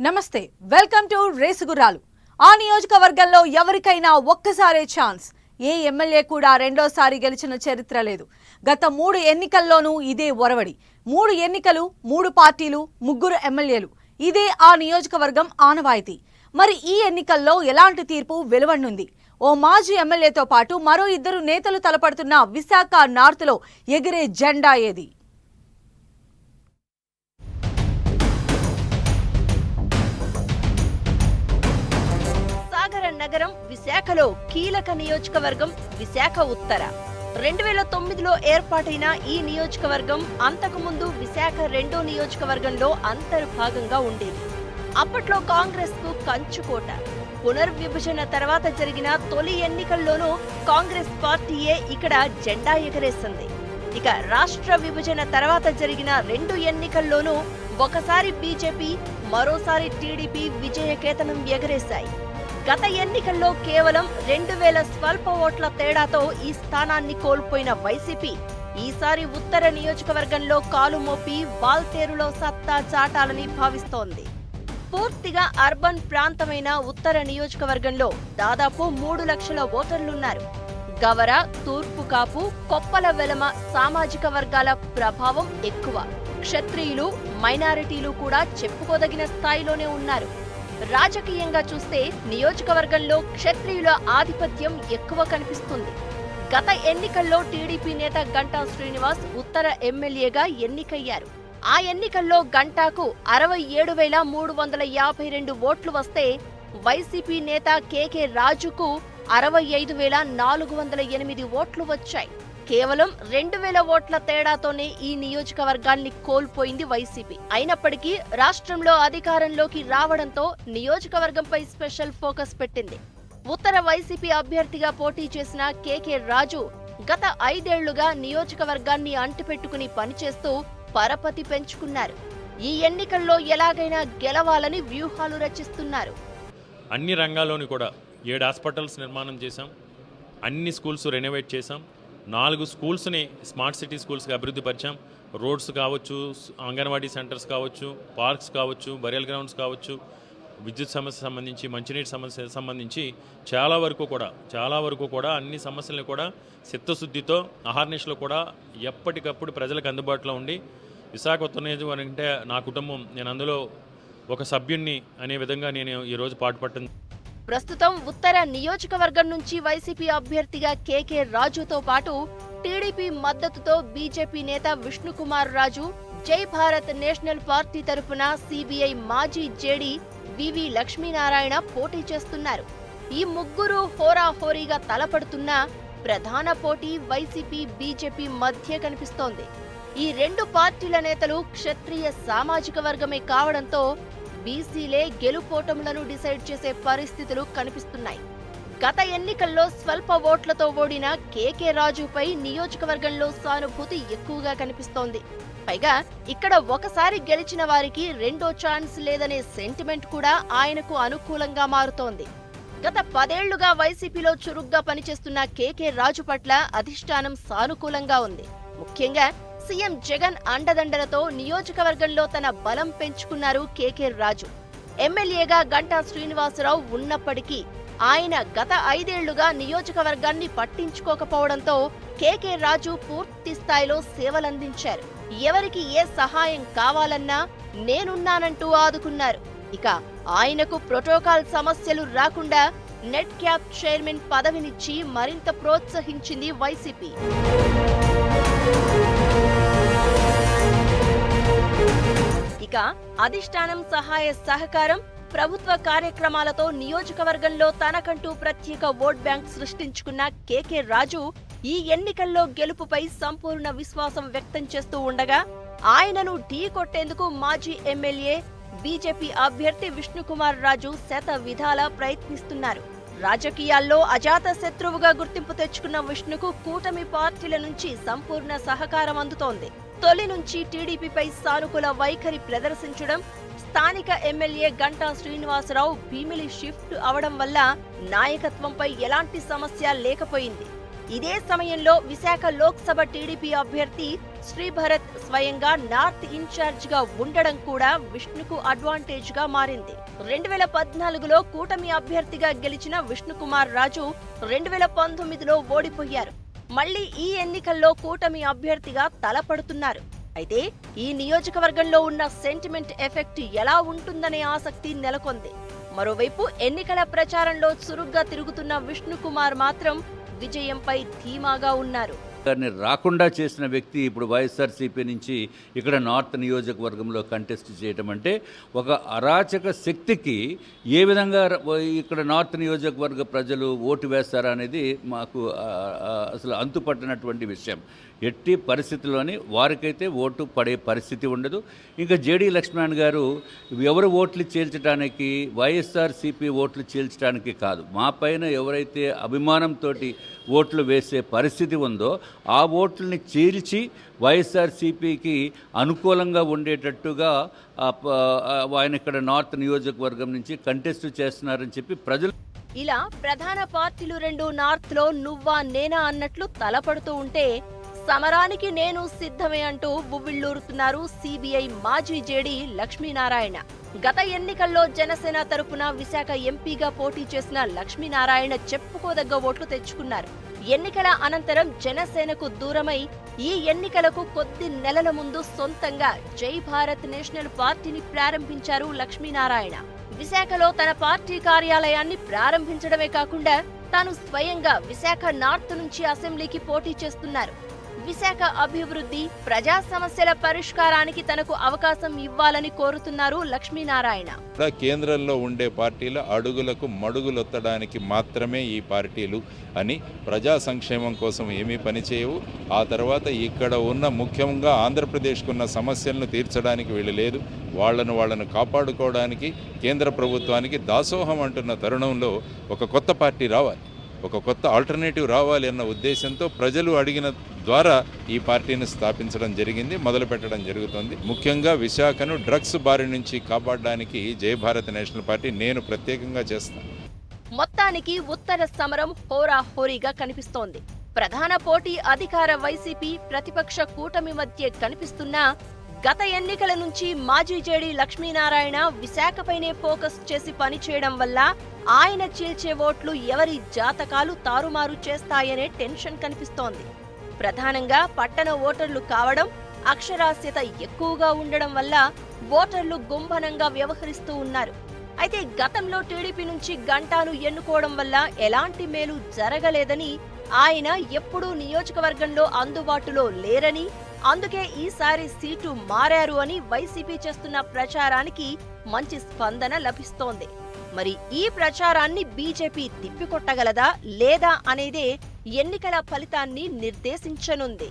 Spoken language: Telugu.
నమస్తే వెల్కమ్ టు రేసుగుర్రాలు। ఆ నియోజకవర్గంలో ఎవరికైనా ఒక్కసారే ఛాన్స్। ఏ ఎమ్మెల్యే కూడా రెండోసారి గెలిచిన చరిత్ర లేదు। గత 3 ఎన్నికల్లోనూ ఇదే ఒరవడి। 3 ఎన్నికలు 3 పార్టీలు 3 ఎమ్మెల్యేలు ఇదే ఆ నియోజకవర్గం ఆనవాయితీ। మరి ఈ ఎన్నికల్లో ఎలాంటి తీర్పు వెలువడనుంది? ఓ మాజీ ఎమ్మెల్యేతో పాటు మరో 2 నేతలు తలపడుతున్న విశాఖ నార్త్ లో ఎగిరే జెండా ఏది? నగరం విశాఖలో కీలక నియోజకవర్గం విశాఖ ఉత్తర 2009లో ఏర్పాటైన ఈ నియోజకవర్గం అంతకుముందు విశాఖ 2వ నియోజకవర్గంలో అంతర్భాగంగా ఉండేది। అప్పట్లో కాంగ్రెస్ కు కంచుకోట। పునర్విభజన తర్వాత జరిగిన తొలి ఎన్నికల్లోనూ కాంగ్రెస్ పార్టీయే ఇక్కడ జెండా ఎగరేసింది। ఇక రాష్ట్ర విభజన తర్వాత జరిగిన 2 ఎన్నికల్లోనూ ఒకసారి బీజేపీ మరోసారి టీడీపీ విజయకేతనం ఎగరేశాయి। గత ఎన్నికల్లో కేవలం 2000 స్వల్ప ఓట్ల తేడాతో ఈ స్థానాన్ని కోల్పోయిన వైసీపీ ఈసారి ఉత్తర నియోజకవర్గంలో కాలు మోపి వాల్తేరులో సత్తా చాటాలని భావిస్తోంది। పూర్తిగా అర్బన్ ప్రాంతమైన ఉత్తర నియోజకవర్గంలో దాదాపు 3 లక్షల ఓటర్లున్నారు। గవర, తూర్పు కాపు, కొప్పల వెలమ సామాజిక వర్గాల ప్రభావం ఎక్కువ। క్షత్రియులు, మైనారిటీలు కూడా చెప్పుకోదగిన స్థాయిలోనే ఉన్నారు। రాజకీయంగా చూస్తే నియోజకవర్గంలో క్షత్రియుల ఆధిపత్యం ఎక్కువ కనిపిస్తుంది। గత ఎన్నికల్లో టీడీపీ నేత గంటా శ్రీనివాస్ ఉత్తర ఎమ్మెల్యేగా ఎన్నికయ్యారు। ఆ ఎన్నికల్లో గంటాకు 67,352 ఓట్లు వస్తే వైసీపీ నేత కేకే రాజుకు 65,408 ఓట్లు వచ్చాయి। కేవలం 2000 ఓట్ల తేడాతోనే ఈ నియోజకవర్గాన్ని కోల్పోయింది వైసీపీ। అయినప్పటికీ రాష్ట్రంలో అధికారంలోకి రావడంతో నియోజకవర్గంపై స్పెషల్ ఫోకస్ పెట్టింది। ఉత్తర వైసీపీ అభ్యర్థిగా పోటీ చేసిన కేకే రాజు గత 5 ఏళ్లుగా నియోజకవర్గాన్ని అంటిపెట్టుకుని పనిచేస్తూ పరపతి పెంచుకున్నారు। ఈ ఎన్నికల్లో ఎలాగైనా గెలవాలని వ్యూహాలు రచిస్తున్నారు। అన్ని రంగాల్లోని కూడా 7 హాస్పిటల్స్ నిర్మాణం చేశాం, అన్ని స్కూల్స్ రెనోవేట్ చేశాం, 4 స్కూల్స్ని స్మార్ట్ సిటీ స్కూల్స్గా అభివృద్ధి పరిచాం। రోడ్స్ కావచ్చు, అంగన్వాడీ సెంటర్స్ కావచ్చు, పార్క్స్ కావచ్చు, బరియల్ గ్రౌండ్స్ కావచ్చు, విద్యుత్ సమస్య సంబంధించి, మంచినీటి సమస్య సంబంధించి చాలా వరకు కూడా అన్ని సమస్యలను కూడా చిత్తశుద్ధితో అహర్నిశలో కూడా ఎప్పటికప్పుడు ప్రజలకు అందుబాటులో ఉండి విశాఖ ఉత్తర నియోజకవర్గం అంటే నా కుటుంబం, నేను అందులో ఒక సభ్యుణ్ణి అనే విధంగా నేను ఈరోజు పాటుపట్టింది। ప్రస్తుతం ఉత్తర నియోజకవర్గం నుంచి వైసీపీ అభ్యర్థిగా కేకే రాజుతో పాటు టీడీపీ మద్దతుతో బీజేపీ నేత విష్ణుకుమార్ రాజు, జై భారత్ నేషనల్ పార్టీ తరపున సిబిఐ మాజీ జేడీ వివి లక్ష్మీనారాయణ పోటీ చేస్తున్నారు। ఈ ముగ్గురు హోరాహోరీగా తలపడుతున్న ప్రధాన పోటీ వైసీపీ బీజేపీ మధ్య కనిపిస్తోంది। ఈ 2 పార్టీల నేతలు క్షత్రియ సామాజిక వర్గమే కావడంతో బీసీలే గెలుపోటములను డిసైడ్ చేసే పరిస్థితులు కనిపిస్తున్నాయి। గత ఎన్నికల్లో స్వల్ప ఓట్లతో ఓడిన కేకే రాజుపై నియోజకవర్గంలో సానుభూతి ఎక్కువగా కనిపిస్తోంది। పైగా ఇక్కడ ఒకసారి గెలిచిన వారికి రెండో ఛాన్స్ లేదనే సెంటిమెంట్ కూడా ఆయనకు అనుకూలంగా మారుతోంది। గత 10 ఏళ్లుగా వైసీపీలో చురుగ్గా పనిచేస్తున్న కేకే రాజు పట్ల అధిష్టానం సానుకూలంగా ఉంది। ముఖ్యంగా సీఎం జగన్ అండదండలతో నియోజకవర్గంలో తన బలం పెంచుకున్నారు కేకే రాజు। ఎమ్మెల్యేగా గంటా శ్రీనివాసరావు ఉన్నప్పటికీ ఆయన గత 5 ఏళ్లుగా నియోజకవర్గాన్ని పట్టించుకోకపోవడంతో కేకే రాజు పూర్తి స్థాయిలో సేవలందించారు। ఎవరికి ఏ సహాయం కావాలన్నా నేనున్నానంటూ ఆదుకున్నారు। ఇక ఆయనకు ప్రోటోకాల్ సమస్యలు రాకుండా నెట్ క్యాప్ చైర్మన్ పదవినిచ్చి మరింత ప్రోత్సహించింది వైసీపీ। ఇక అధిష్టానం సహాయ సహకారం, ప్రభుత్వ కార్యక్రమాలతో నియోజకవర్గంలో తనకంటూ ప్రత్యేక ఓట్ బ్యాంక్ సృష్టించుకున్న కేకే రాజు ఈ ఎన్నికల్లో గెలుపుపై సంపూర్ణ విశ్వాసం వ్యక్తం చేస్తూ ఉండగా ఆయనను ఢీ కొట్టేందుకు మాజీ ఎమ్మెల్యే బీజేపీ అభ్యర్థి విష్ణుకుమార్ రాజు శత విధాలా ప్రయత్నిస్తున్నారు। రాజకీయాల్లో అజాత శత్రువుగా గుర్తింపు తెచ్చుకున్న విష్ణుకు కూటమి పార్టీల నుంచి సంపూర్ణ సహకారం అందుతోంది। తొలి నుంచి టీడీపీపై సానుకూల వైఖరి ప్రదర్శించడం, స్థానిక ఎమ్మెల్యే గంటా శ్రీనివాసరావు భీమిలి షిఫ్ట్ అవడం వల్ల నాయకత్వంపై ఎలాంటి సమస్య లేకపోయింది। ఇదే సమయంలో విశాఖ లోక్సభ టీడీపీ అభ్యర్థి శ్రీభరత్ స్వయంగా నార్త్ ఇన్ఛార్జ్ గా ఉండడం కూడా విష్ణుకు అడ్వాంటేజ్ గా మారింది. 2014లో కూటమి అభ్యర్థిగా గెలిచిన విష్ణుకుమార్ రాజు 2019లో ఓడిపోయారు. మళ్లీ ఈ ఎన్నికల్లో కూటమి అభ్యర్థిగా తలపడుతున్నారు. అయితే ఈ నియోజకవర్గంలో ఉన్న సెంటిమెంట్ ఎఫెక్ట్ ఎలా ఉంటుందనే ఆసక్తి నెలకొంది. మరోవైపు ఎన్నికల ప్రచారంలో చురుగ్గా తిరుగుతున్న విష్ణుకుమార్ మాత్రం విజయంపై ధీమాగా ఉన్నారు. దాన్ని రాకుండా చేసిన వ్యక్తి ఇప్పుడు వైఎస్ఆర్సీపీ నుంచి ఇక్కడ నార్త్ నియోజకవర్గంలో కంటెస్ట్ చేయటం అంటే ఒక అరాచక శక్తికి ఏ విధంగా ఇక్కడ నార్త్ నియోజకవర్గ ప్రజలు ఓటు వేస్తారా అనేది మాకు అసలు అంతుపట్టినటువంటి విషయం. ఎట్టి పరిస్థితుల్లోని వారికైతే ఓటు పడే పరిస్థితి ఉండదు. ఇంకా జేడీ లక్ష్మణ్ గారు ఎవరు ఓట్లు చీల్చడానికి, వైఎస్ఆర్సీపీ ఓట్లు చీల్చడానికి కాదు, మా పైన ఎవరైతే అభిమానంతో ఓట్లు వేసే పరిస్థితి ఉందో ఆ ఓట్లని చీల్చి వైఎస్ఆర్సీపీకి అనుకూలంగా ఉండేటట్టుగా ఆయన ఇక్కడ నార్త్ నియోజకవర్గం నుంచి కంటెస్ట్ చేస్తున్నారని చెప్పి ప్రజలు ఇలా ప్రధాన పార్టీలు రెండు నార్త్ లో నువ్వా నేనా అన్నట్లు తలపడుతూ ఉంటే సమరానికి నేను సిద్ధమే అంటూ బువ్విళ్లూరుతున్నారు సిబిఐ మాజీ జేడీ లక్ష్మీనారాయణ. గత ఎన్నికల్లో జనసేన తరపున విశాఖ ఎంపీగా పోటీ చేసిన లక్ష్మీనారాయణ చెప్పుకోదగ్గ ఓట్లు తెచ్చుకున్నారు. ఎన్నికల అనంతరం జనసేనకు దూరమై ఈ ఎన్నికలకు కొద్ది నెలల ముందు సొంతంగా జై భారత్ నేషనల్ పార్టీని ప్రారంభించారు లక్ష్మీనారాయణ. విశాఖలో తన పార్టీ కార్యాలయాన్ని ప్రారంభించడమే కాకుండా తాను స్వయంగా విశాఖ నార్త్ నుంచి అసెంబ్లీకి పోటీ చేస్తున్నారు. విశాఖ అభివృద్ధి, ప్రజా సమస్యల పరిష్కారానికి తనకు అవకాశం ఇవ్వాలని కోరుతున్నారు లక్ష్మీనారాయణ. కేంద్రంలో ఉండే పార్టీల అడుగులకు మడుగులొత్తడానికి మాత్రమే ఈ పార్టీలు అని, ప్రజా సంక్షేమం కోసం ఏమీ పనిచేయవు. ఆ తర్వాత ఇక్కడ ఉన్న ముఖ్యంగా ఆంధ్రప్రదేశ్కు ఉన్న సమస్యలను తీర్చడానికి వీళ్ళు లేదు. వాళ్ళను కాపాడుకోవడానికి కేంద్ర ప్రభుత్వానికి దాసోహం అంటున్న తరుణంలో ఒక కొత్త పార్టీ రావాలి, ఒక కొత్త ఆల్టర్నేటివ్ రావాలి అన్న ఉద్దేశంతో ప్రజలు అడిగిన ద్వారా ఈ పార్టీని స్థాపించడం జరిగింది, మొదలు పెట్టడం జరుగుతుంది. ముఖ్యంగా విశాఖను డ్రగ్స్ బారి నుంచి కాపాడడానికి జై భారత్ నేషనల్ పార్టీ నేను ప్రత్యేకంగా చేస్తాను. మొత్తానికి ఉత్తర సమరం హోరాహోరీగా కనిపిస్తోంది. ప్రధాన పోటీ అధికార వైసీపీ, ప్రతిపక్ష కూటమి మధ్య కనిపిస్తున్నా గత ఎన్నికల నుంచి మాజీ జేడీ లక్ష్మీనారాయణ విశాఖపైనే ఫోకస్ చేసి పనిచేయడం వల్ల ఆయన చీల్చే ఓట్లు ఎవరి జాతకాలు తారుమారు చేస్తాయనే టెన్షన్ కనిపిస్తోంది. ప్రధానంగా పట్టణ ఓటర్లు కావడం, అక్షరాస్యత ఎక్కువగా ఉండడం వల్ల ఓటర్లు గుంభనంగా వ్యవహరిస్తూ ఉన్నారు. అయితే గతంలో టీడీపీ నుంచి గంటాను ఎన్నుకోవడం వల్ల ఎలాంటి మేలు జరగలేదని, ఆయన ఎప్పుడూ నియోజకవర్గంలో అందుబాటులో లేరని, అందుకే ఈసారి సీటు మారారు అని వైసీపీ చేస్తున్న ప్రచారానికి మంచి స్పందన లభిస్తోంది. మరి ఈ ప్రచారాన్ని బీజేపీ తిప్పికొట్టగలదా లేదా అనేదే ఎన్నికల ఫలితాన్ని నిర్దేశించనుంది.